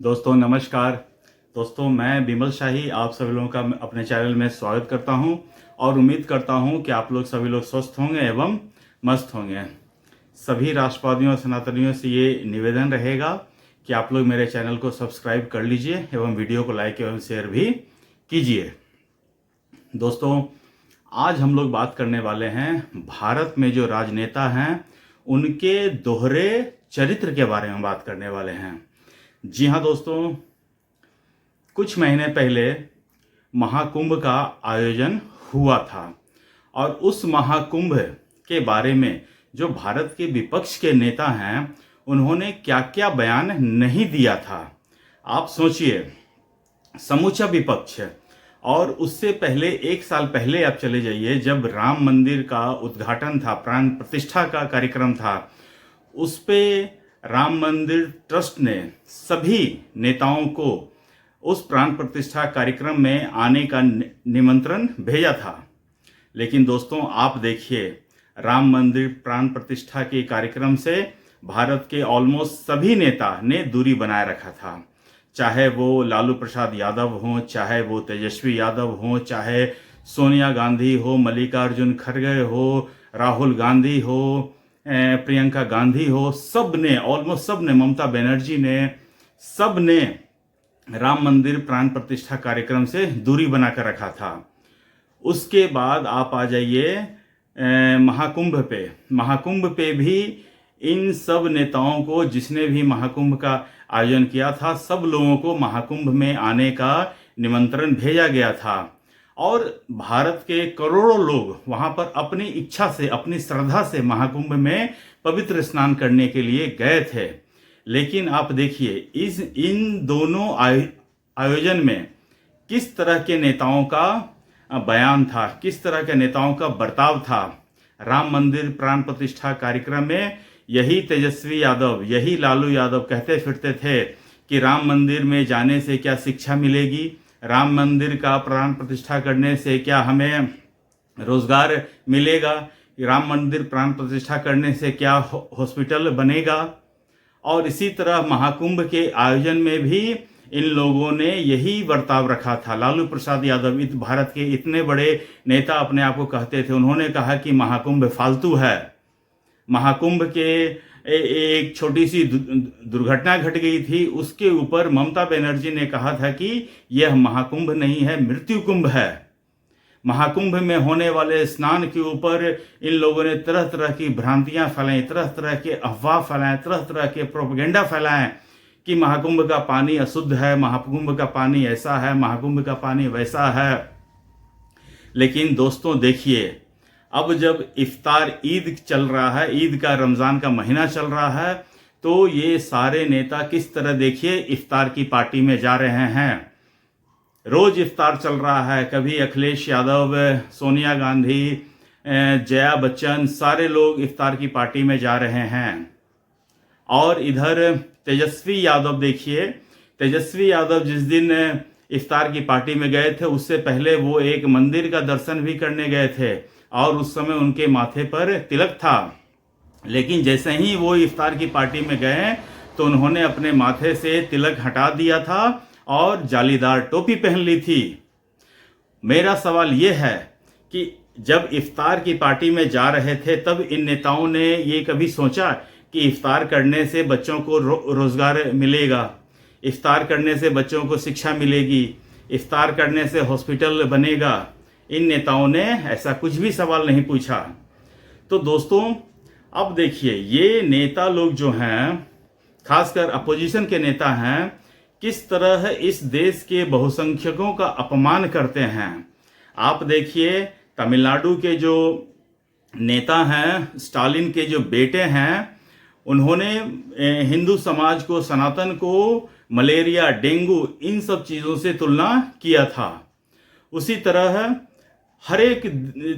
दोस्तों नमस्कार। दोस्तों मैं विमल शाही आप सभी लोगों का अपने चैनल में स्वागत करता हूं और उम्मीद करता हूं कि आप लोग सभी लोग स्वस्थ होंगे एवं मस्त होंगे। सभी राष्ट्रवादियों और सनातनियों से ये निवेदन रहेगा कि आप लोग मेरे चैनल को सब्सक्राइब कर लीजिए एवं वीडियो को लाइक एवं शेयर भी कीजिए। दोस्तों आज हम लोग बात करने वाले हैं भारत में जो राजनेता हैं उनके दोहरे चरित्र के बारे में बात करने वाले हैं। जी हाँ दोस्तों, कुछ महीने पहले महाकुंभ का आयोजन हुआ था और उस महाकुंभ के बारे में जो भारत के विपक्ष के नेता हैं उन्होंने क्या क्या बयान नहीं दिया था। आप सोचिए, समूचा विपक्ष। और उससे पहले एक साल पहले आप चले जाइए, जब राम मंदिर का उद्घाटन था, प्राण प्रतिष्ठा का कार्यक्रम था, उस पे राम मंदिर ट्रस्ट ने सभी नेताओं को उस प्राण प्रतिष्ठा कार्यक्रम में आने का निमंत्रण भेजा था। लेकिन दोस्तों आप देखिए, राम मंदिर प्राण प्रतिष्ठा के कार्यक्रम से भारत के ऑलमोस्ट सभी नेता ने दूरी बनाए रखा था। चाहे वो लालू प्रसाद यादव हों, चाहे वो तेजस्वी यादव हों, चाहे सोनिया गांधी हो, मल्लिकार्जुन खड़गे हो, राहुल गांधी हो, प्रियंका गांधी हो, सब ने, ऑलमोस्ट सब ने, ममता बनर्जी ने, सब ने राम मंदिर प्राण प्रतिष्ठा कार्यक्रम से दूरी बनाकर रखा था। उसके बाद आप आ जाइए महाकुंभ पे भी इन सब नेताओं को, जिसने भी महाकुंभ का आयोजन किया था, सब लोगों को महाकुंभ में आने का निमंत्रण भेजा गया था और भारत के करोड़ों लोग वहां पर अपनी इच्छा से, अपनी श्रद्धा से महाकुंभ में पवित्र स्नान करने के लिए गए थे। लेकिन आप देखिए, इन दोनों आयोजन में किस तरह के नेताओं का बयान था, किस तरह के नेताओं का बर्ताव था। राम मंदिर प्राण प्रतिष्ठा कार्यक्रम में यही तेजस्वी यादव, यही लालू यादव कहते फिरते थे कि राम मंदिर में जाने से क्या शिक्षा मिलेगी, राम मंदिर का प्राण प्रतिष्ठा करने से क्या हमें रोजगार मिलेगा, राम मंदिर प्राण प्रतिष्ठा करने से क्या हॉस्पिटल बनेगा। और इसी तरह महाकुंभ के आयोजन में भी इन लोगों ने यही बर्ताव रखा था। लालू प्रसाद यादव, भारत के इतने बड़े नेता अपने आप को कहते थे, उन्होंने कहा कि महाकुंभ फालतू है। महाकुंभ के एक छोटी सी दुर्घटना घट गई थी, उसके ऊपर ममता बनर्जी ने कहा था कि यह महाकुंभ नहीं है, मृत्यु कुंभ है। महाकुंभ में होने वाले स्नान के ऊपर इन लोगों ने तरह तरह की भ्रांतियां फैलाई, तरह तरह के अफवाह फैलाएं, तरह तरह के प्रोपेगेंडा फैलाएं कि महाकुंभ का पानी अशुद्ध है, महाकुंभ का पानी ऐसा है, महाकुंभ का पानी वैसा है। लेकिन दोस्तों देखिए, अब जब इफ्तार ईद चल रहा है, ईद का, रमज़ान का महीना चल रहा है, तो ये सारे नेता किस तरह, देखिए, इफ्तार की पार्टी में जा रहे हैं। रोज इफ्तार चल रहा है, कभी अखिलेश यादव, सोनिया गांधी, जया बच्चन, सारे लोग इफ्तार की पार्टी में जा रहे हैं। और इधर तेजस्वी यादव देखिए, तेजस्वी यादव जिस दिन इफ्तार की पार्टी में गए थे, उससे पहले वो एक मंदिर का दर्शन भी करने गए थे और उस समय उनके माथे पर तिलक था। लेकिन जैसे ही वो इफ्तार की पार्टी में गए तो उन्होंने अपने माथे से तिलक हटा दिया था और जालीदार टोपी पहन ली थी। मेरा सवाल ये है कि जब इफ्तार की पार्टी में जा रहे थे तब इन नेताओं ने ये कभी सोचा कि इफ्तार करने से बच्चों को रोजगार मिलेगा, इफ्तार करने से बच्चों को शिक्षा मिलेगी, इफ्तार करने से हॉस्पिटल बनेगा? इन नेताओं ने ऐसा कुछ भी सवाल नहीं पूछा। तो दोस्तों अब देखिए, ये नेता लोग जो हैं, खासकर अपोजिशन के नेता हैं, किस तरह इस देश के बहुसंख्यकों का अपमान करते हैं। आप देखिए, तमिलनाडु के जो नेता हैं, स्टालिन के जो बेटे हैं, उन्होंने हिंदू समाज को, सनातन को मलेरिया, डेंगू, इन सब चीज़ों से तुलना किया था। उसी तरह हर एक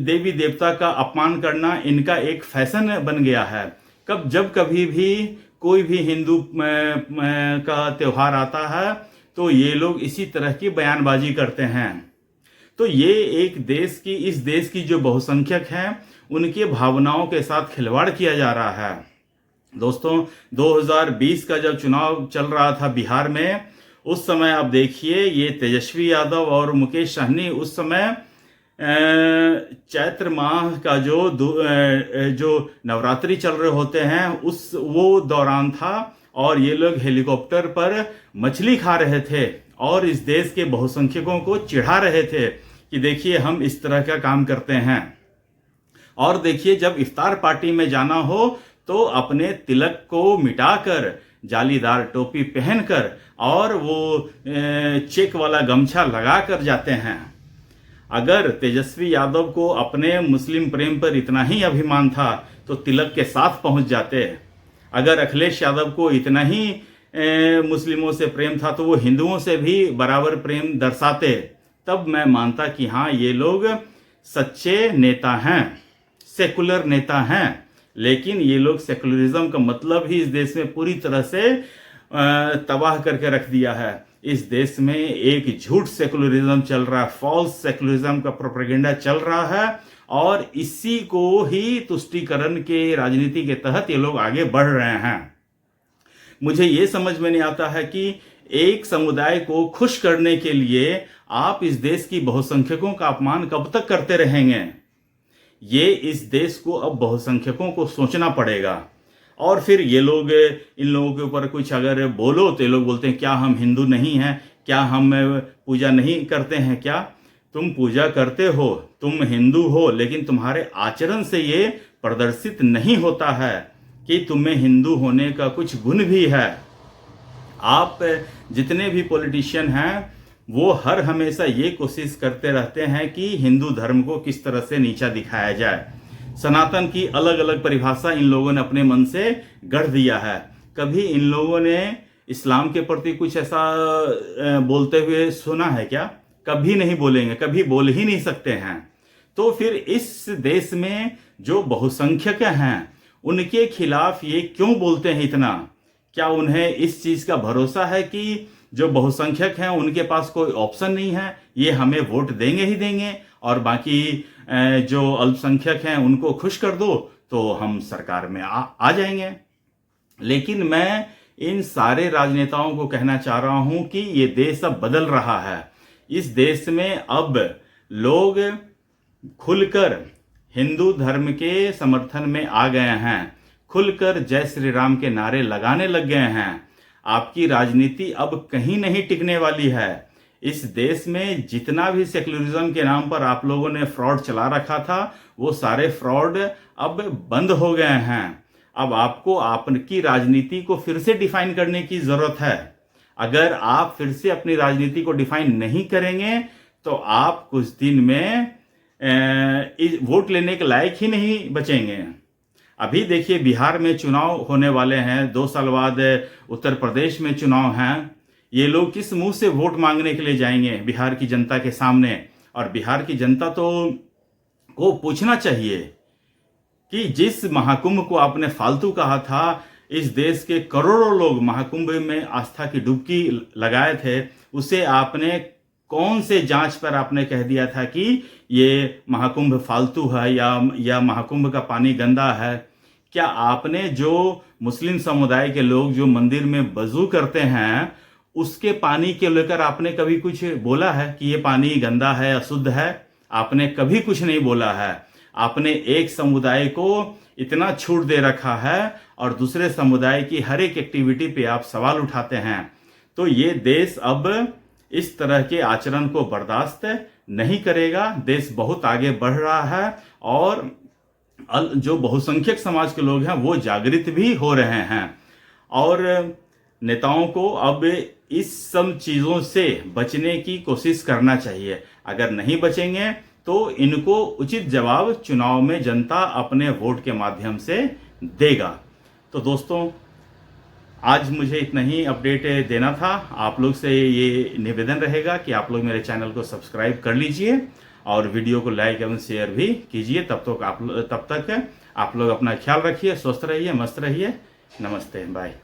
देवी देवता का अपमान करना इनका एक फैशन बन गया है। जब कभी भी कोई भी हिंदू का त्यौहार आता है तो ये लोग इसी तरह की बयानबाजी करते हैं। तो ये एक देश की, इस देश की जो बहुसंख्यक हैं, उनके भावनाओं के साथ खिलवाड़ किया जा रहा है। दोस्तों 2020 का जब चुनाव चल रहा था बिहार में, उस समय आप देखिए ये तेजस्वी यादव और मुकेश सहनी उस समय चैत्र माह का जो नवरात्रि चल रहे होते हैं उस वो दौरान था, और ये लोग हेलीकॉप्टर पर मछली खा रहे थे और इस देश के बहुसंख्यकों को चिढ़ा रहे थे कि देखिए हम इस तरह का काम करते हैं। और देखिए जब इफ्तार पार्टी में जाना हो तो अपने तिलक को मिटाकर जालीदार टोपी पहनकर और वो चेक वाला गमछा लगाकर जाते हैं। अगर तेजस्वी यादव को अपने मुस्लिम प्रेम पर इतना ही अभिमान था तो तिलक के साथ पहुंच जाते। अगर अखिलेश यादव को इतना ही मुस्लिमों से प्रेम था तो वो हिंदुओं से भी बराबर प्रेम दर्शाते। तब मैं मानता कि हाँ ये लोग सच्चे नेता हैं, सेकुलर नेता हैं। लेकिन ये लोग सेकुलरिज्म का मतलब ही इस देश में पूरी तरह से तबाह करके रख दिया है। इस देश में एक झूठ सेकुलरिज्म चल रहा है, फॉल्स सेकुलरिज्म का प्रोपेगेंडा चल रहा है, और इसी को ही तुष्टीकरण के राजनीति के तहत ये लोग आगे बढ़ रहे हैं। मुझे ये समझ में नहीं आता है कि एक समुदाय को खुश करने के लिए आप इस देश की बहुसंख्यकों का अपमान कब तक करते रहेंगे। ये इस देश को अब बहुसंख्यकों को सोचना पड़ेगा। और फिर ये लोग, इन लोगों के ऊपर कुछ अगर बोलो तो ये लोग बोलते हैं क्या हम हिंदू नहीं हैं, क्या हम पूजा नहीं करते हैं। क्या तुम पूजा करते हो, तुम हिंदू हो, लेकिन तुम्हारे आचरण से ये प्रदर्शित नहीं होता है कि तुम्हें हिंदू होने का कुछ गुण भी है। आप जितने भी पॉलिटिशियन हैं वो हर हमेशा ये कोशिश करते रहते हैं कि हिंदू धर्म को किस तरह से नीचा दिखाया जाए। सनातन की अलग अलग परिभाषा इन लोगों ने अपने मन से गढ़ दिया है। कभी इन लोगों ने इस्लाम के प्रति कुछ ऐसा बोलते हुए सुना है क्या? कभी नहीं बोलेंगे, कभी बोल ही नहीं सकते हैं। तो फिर इस देश में जो बहुसंख्यक हैं उनके खिलाफ ये क्यों बोलते हैं इतना? क्या उन्हें इस चीज का भरोसा है कि जो बहुसंख्यक हैं उनके पास कोई ऑप्शन नहीं है, ये हमें वोट देंगे ही देंगे, और बाकी जो अल्पसंख्यक हैं उनको खुश कर दो तो हम सरकार में आ जाएंगे। लेकिन मैं इन सारे राजनेताओं को कहना चाह रहा हूं कि ये देश अब बदल रहा है। इस देश में अब लोग खुलकर हिंदू धर्म के समर्थन में आ गए हैं, खुलकर जय श्री राम के नारे लगाने लग गए हैं। आपकी राजनीति अब कहीं नहीं टिकने वाली है। इस देश में जितना भी सेकुलरिज्म के नाम पर आप लोगों ने फ्रॉड चला रखा था वो सारे फ्रॉड अब बंद हो गए हैं। अब आपको आपकी राजनीति को फिर से डिफाइन करने की जरूरत है। अगर आप फिर से अपनी राजनीति को डिफाइन नहीं करेंगे तो आप कुछ दिन में वोट लेने के लायक ही नहीं बचेंगे। अभी देखिए बिहार में चुनाव होने वाले हैं, 2 साल बाद उत्तर प्रदेश में चुनाव हैं। ये लोग किस मुंह से वोट मांगने के लिए जाएंगे बिहार की जनता के सामने? और बिहार की जनता को पूछना चाहिए कि जिस महाकुंभ को आपने फालतू कहा था, इस देश के करोड़ों लोग महाकुंभ में आस्था की डुबकी लगाए थे, उसे आपने कौन से जांच पर आपने कह दिया था कि ये महाकुंभ फालतू है या महाकुंभ का पानी गंदा है? क्या आपने जो मुस्लिम समुदाय के लोग जो मंदिर में वजू करते हैं उसके पानी के लेकर आपने कभी कुछ बोला है कि ये पानी गंदा है, अशुद्ध है? आपने कभी कुछ नहीं बोला है। आपने एक समुदाय को इतना छूट दे रखा है और दूसरे समुदाय की हर एक एक्टिविटी पे आप सवाल उठाते हैं। तो ये देश अब इस तरह के आचरण को बर्दाश्त नहीं करेगा। देश बहुत आगे बढ़ रहा है और जो बहुसंख्यक समाज के लोग हैं वो जागृत भी हो रहे हैं, और नेताओं को अब इस सब चीज़ों से बचने की कोशिश करना चाहिए। अगर नहीं बचेंगे तो इनको उचित जवाब चुनाव में जनता अपने वोट के माध्यम से देगा। तो दोस्तों, आज मुझे इतना ही अपडेट देना था। आप लोग से ये निवेदन रहेगा कि आप लोग मेरे चैनल को सब्सक्राइब कर लीजिए और वीडियो को लाइक एवं शेयर भी कीजिए। तब तक आप लोग अपना ख्याल रखिए, स्वस्थ रहिए, मस्त रहिए। नमस्ते, बाय।